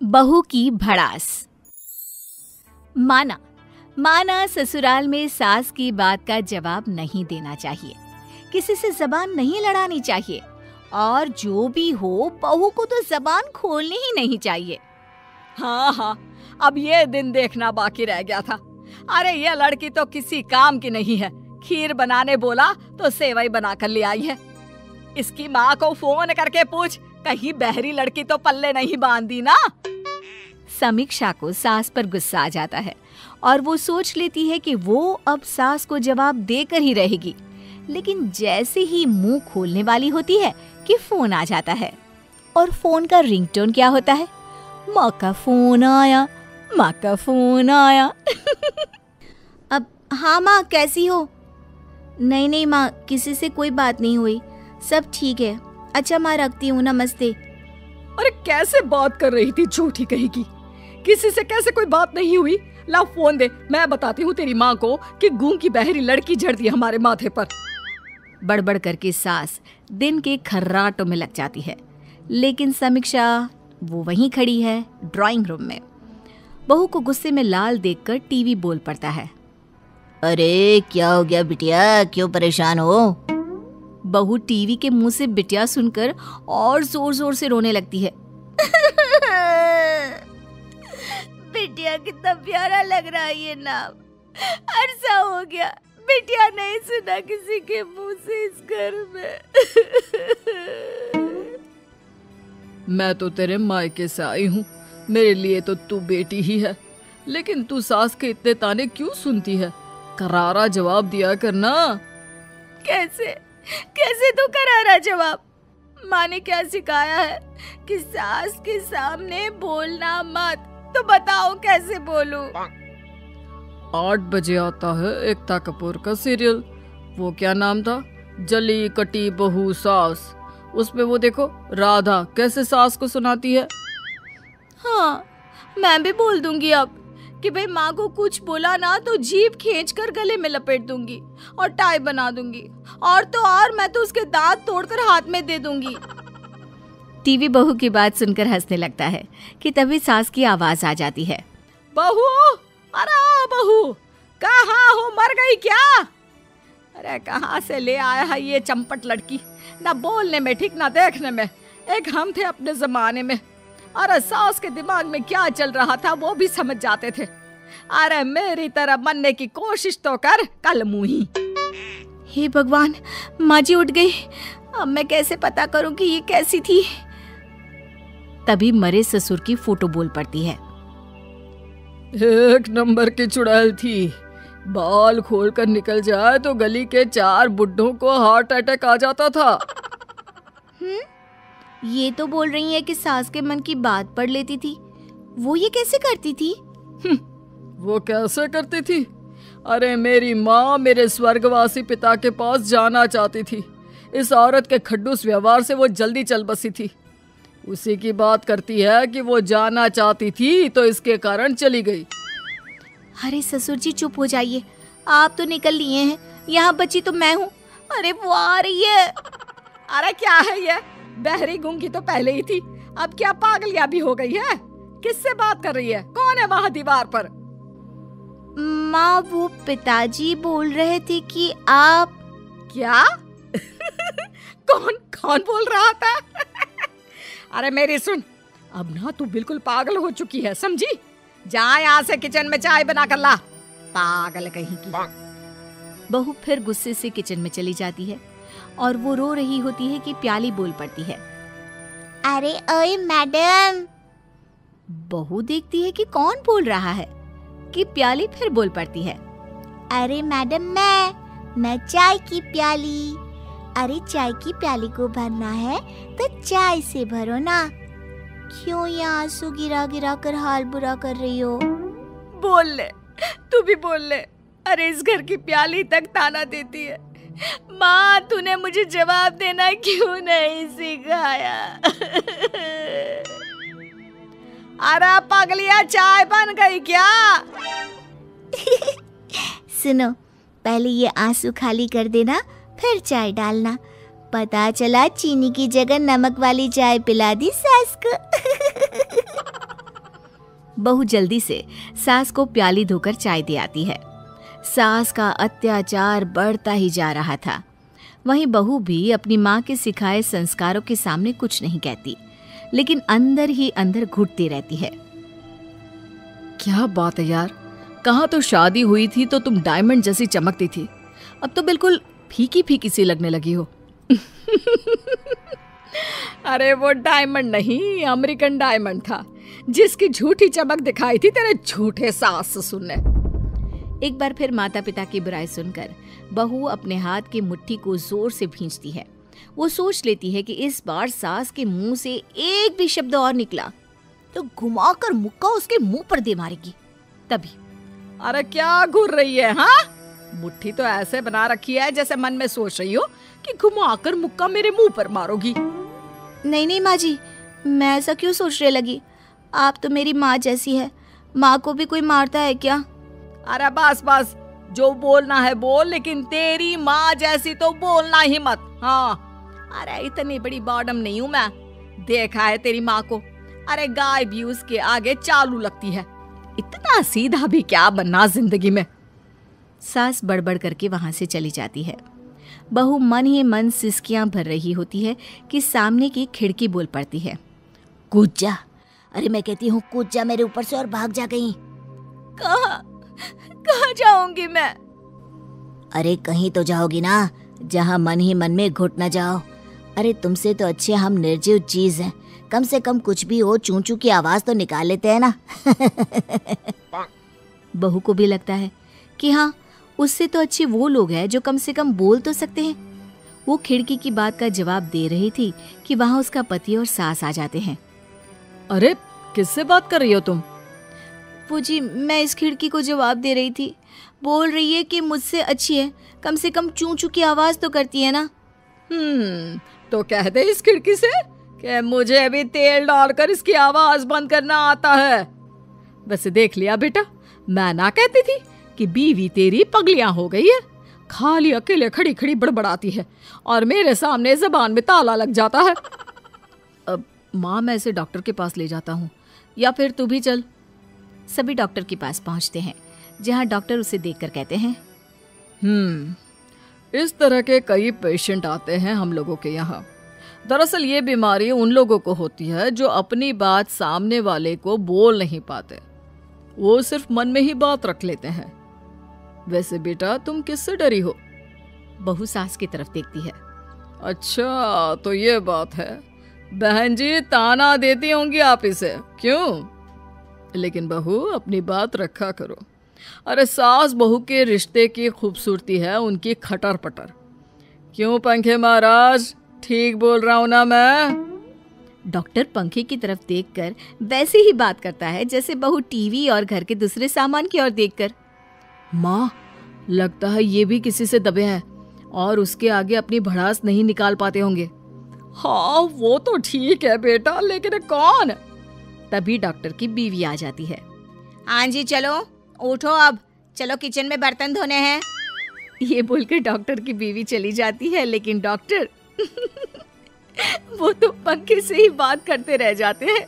बहू की भड़ास। माना ससुराल में सास की बात का जवाब नहीं देना चाहिए, किसी से जबान नहीं लड़ानी चाहिए, और जो भी हो बहू को तो जबान खोलनी ही नहीं चाहिए। हाँ, अब ये दिन देखना बाकी रह गया था। अरे ये लड़की तो किसी काम की नहीं है। खीर बनाने बोला तो सेवई बना कर ले आई है। इसकी माँ को फोन करके पूछ, कहीं बहरी लड़की तो पल्ले नहीं बांध दी ना। समीक्षा को सास पर गुस्सा आ जाता है और वो सोच लेती है कि वो अब सास को जवाब देकर ही रहेगी, लेकिन जैसे ही मुंह खोलने वाली होती है कि फोन आ जाता है। और फोन का रिंगटोन क्या होता है? माँ का फोन आया, माँ का फोन आया। अब हाँ माँ, कैसी हो? नहीं माँ, किसी से कोई बात नहीं हुई, सब ठीक है। अच्छा माँ, रखती हूँ, नमस्ते। अरे कैसे बात कर रही थी झूठी कहेगी, किसी से कैसे कोई बात नहीं हुई? ला फोन दे, मैं बताती हूँ तेरी माँ को कि गूंगी की बहरी लड़की झड़ दी हमारे माथे पर। बड़बड़ करके सास दिन के खर्राटों में लग जाती है, लेकिन समीक्षा वो वहीं खड़ी है ड्राइंग रूम में। बहू को गुस्से में लाल देखकर टीवी बोल पड़ता है। अरे क्या हो गया बिटिया, क्यों परेशान हो? बहू टीवी के मुंह से बिटिया सुनकर और जोर जोर से रोने लगती है। बिटिया कितना प्यारा लग रहा है ये नाम, अरसा हो गया बिटिया नहीं सुना किसी के मुंह से इस घर में। मैं तो तेरे मायके से आई हूँ, मेरे लिए तो तू बेटी ही है, लेकिन तू सास के इतने ताने क्यों सुनती है? करारा जवाब दिया करना। कैसे तो करारा जवाब? माँ ने क्या सिखाया है कि सास के सामने बोलना मत, तो बताओ कैसे बोलूं? 8 बजे आता है एकता कपूर का सीरियल, वो क्या नाम था, जली कटी बहू सास। उसमें वो देखो राधा कैसे सास को सुनाती है। हाँ, मैं भी बोल दूंगी अब कि भाई माँ को कुछ बोला ना तो जीभ खींचकर गले में लपेट दूंगी और टाई बना दूंगी, और तो और मैं तो उसके दांत तोड़कर हाथ में दे दूंगी। टीवी बहू की बात सुनकर हंसने लगता है कि तभी सास की आवाज आ जाती है। बहू, अरे बहू, कहाँ हो, मर गई क्या? अरे कहाँ से ले आया है ये चंपट लड़की, ना बोलने में ठीक ना देखने में। एक हम थे अपने जमाने में, अरे सास के दिमाग में क्या चल रहा था वो भी समझ जाते थे। अरे मेरी तरह बनने की कोशिश तो कर, कल मुही। हे भगवान, माँ जी उठ गई, अब मैं कैसे पता करूं कि ये कैसी थी? तभी मरे ससुर की फोटो बोल पड़ती है। 1 नंबर की चुड़ैल थी, बाल खोल कर निकल जाए तो गली के 4 बुड्ढों को हार्ट अटैक आ जाता था। ये तो बोल रही है कि सास के मन की बात पढ़ लेती थी, वो ये कैसे करती थी? वो कैसे करती थी? अरे मेरी माँ मेरे स्वर्गवासी पिता के पास जाना चाहती थी, इस औरत के खड्डूस व्यवहार से वो जल्दी चल बसी थी। उसी की बात करती है कि वो जाना चाहती थी तो इसके कारण चली गई। अरे ससुर जी चुप हो जाइए, आप तो निकल लिए हैं, यहाँ बची तो मैं हूँ। अरे वो आ रही है। अरे क्या है ये, बहरी गूंगी तो पहले ही थी, अब क्या पागलिया भी हो गई है? किससे बात कर रही है? कौन है वहाँ दीवार पर? माँ, वो पिताजी बोल रहे थे कि आप। क्या? कौन बोल रहा था? अरे मेरी सुन, अब ना तू बिल्कुल पागल हो चुकी है, समझी? जा यहाँ से किचन में चाय बना कर ला, पागल कहीं की। बहू फिर गुस्से से किचन में चली जाती है और वो रो रही होती है कि प्याली बोल पड़ती है। अरे ओए मैडम। बहू देखती है कि कौन बोल रहा है कि प्याली फिर बोल पड़ती है। अरे मैडम, मैं चाय की प्याली। अरे चाय की प्याली को भरना है तो चाय से भरो ना, क्यों ये आंसू गिरा गिरा कर हाल बुरा कर रही हो? बोल ले, तू भी बोल ले। अरे इस घर की प्याली तक ताना देती है। माँ, तूने मुझे जवाब देना क्यों नहीं सिखाया? अरे पागलिया, चाय बन गई क्या? सुनो, पहले ये आंसू खाली कर देना, फिर चाय डालना। पता चला चीनी की जगह नमक वाली चाय पिला दी सास को। बहू जल्दी से सास को प्याली धोकर चाय दे आती है। सास का अत्याचार बढ़ता ही जा रहा था। वहीं बहू भी अपनी माँ के सिखाए संस्कारों के सामने कुछ नहीं कहती, लेकिन अंदर ही अंदर घुटती रहती है। क्या बात है यार, कहाँ तो शादी हुई थी तो तुम डायमंड जैसी चमकती थी, अब तो बिल्कुल फीकी फीकी सी लगने लगी हो। अरे वो डायमंड नहीं, अमेरिकन डायमंड था, जिसकी झूठी चमक दिखाई थी तेरे झूठे सास ससुर ने। एक बार फिर माता पिता की बुराई सुनकर बहू अपने हाथ की मुट्ठी को जोर से भींचती है। वो सोच लेती है कि इस बार सास के मुंह से एक भी शब्द और निकला तो घुमाकर मुक्का उसके मुंह पर दे मारेगी। तभी अरे क्या घूर रही है हाँ? मुट्ठी तो ऐसे बना रखी है जैसे मन में सोच रही हो कि घुमाकर मुक्का मेरे मुंह पर मारोगी। नहीं नहीं माँ जी, मैं ऐसा क्यों सोचने लगी? आप तो मेरी माँ जैसी है, माँ को भी कोई मारता है क्या? अरे बस बस, जो बोलना है बोल, लेकिन तेरी माँ जैसी तो बोलना ही मत। हाँ, अरे इतनी बड़ी बॉडम नहीं हूँ मैं, देखा है तेरी माँ को। अरे गाय भी उसके आगे चालू लगती है, इतना सीधा भी क्या बनना जिंदगी में। सास बड़बड़ करके वहां से चली जाती है। बहू मन ही मन सिसकियां भर रही होती है कि सामने की खिड़की बोल पड़ती है। कूद जा, अरे मैं कहती हूँ कूद जा मेरे ऊपर से और भाग जा कहीं। कहाँ जाऊंगी मैं? अरे कहीं तो जाओगी ना, जहाँ मन ही मन में घुट न जाओ। अरे तुमसे तो अच्छे हम निर्जीव चीज हैं, कम से कम कुछ भी हो चूं चूं की आवाज तो निकाल लेते हैं ना। बहू को भी लगता है कि हाँ, उससे तो अच्छे वो लोग हैं जो कम से कम बोल तो सकते हैं। वो खिड़की की बात का जवाब दे रही थी कि वहाँ उसका पति और सास आ जाते हैं। अरे किससे बात कर रही हो तुम? वो जी, मैं इस खिड़की को जवाब दे रही थी। बोल रही है कि मुझसे अच्छी है, कम से कम चूं चूं की आवाज तो करती है ना। तो कह दे इस खिड़की से कि मुझे भी तेल डालकर इसकी आवाज बंद करना आता है। वैसे देख लिया बेटा, मैं ना कहती थी कि बीवी तेरी पगलियां हो गई है, खाली अकेले खड़ी खड़ी बड़बड़ाती है और मेरे सामने जबान में ताला लग जाता है। अब माँ, मैं इसे डॉक्टर के पास ले जाता हूँ, या फिर तू भी चल। सभी डॉक्टर के पास पहुंचते हैं, जहां डॉक्टर उसे देखकर कहते हैं, इस तरह के कई पेशेंट आते हैं हम लोगों के यहाँ। दरअसल ये बीमारी उन लोगों को होती है जो अपनी बात सामने वाले को बोल नहीं पाते, वो सिर्फ मन में ही बात रख लेते हैं। वैसे बेटा, तुम किससे डरी हो? बहू सास की तरफ देखती है। अच्छा, तो ये बात है। बहन जी ताना देती होंगी आप इसे, क्यों? लेकिन बहू, अपनी बात रखा करो। अरे सास बहू के रिश्ते की खूबसूरती है उनकी खटर पटर। क्यों पंखे महाराज, ठीक बोल रहा हूं ना मैं? डॉक्टर पंखे की तरफ देखकर वैसे ही बात करता है जैसे बहू टीवी और घर के दूसरे सामान की ओर देखकर। माँ, लगता है ये भी किसी से दबे हैं और उसके आगे अपनी भड़ास नहीं निकाल पाते होंगे। हाँ, वो तो ठीक है बेटा, लेकिन कौन? तभी डॉक्टर की बीवी आ जाती है। हाँ जी, चलो उठो, अब चलो किचन में बर्तन धोने हैं। ये बोलकर डॉक्टर की बीवी चली जाती है, लेकिन डॉक्टर वो तो पंखे से ही बात करते रह जाते हैं।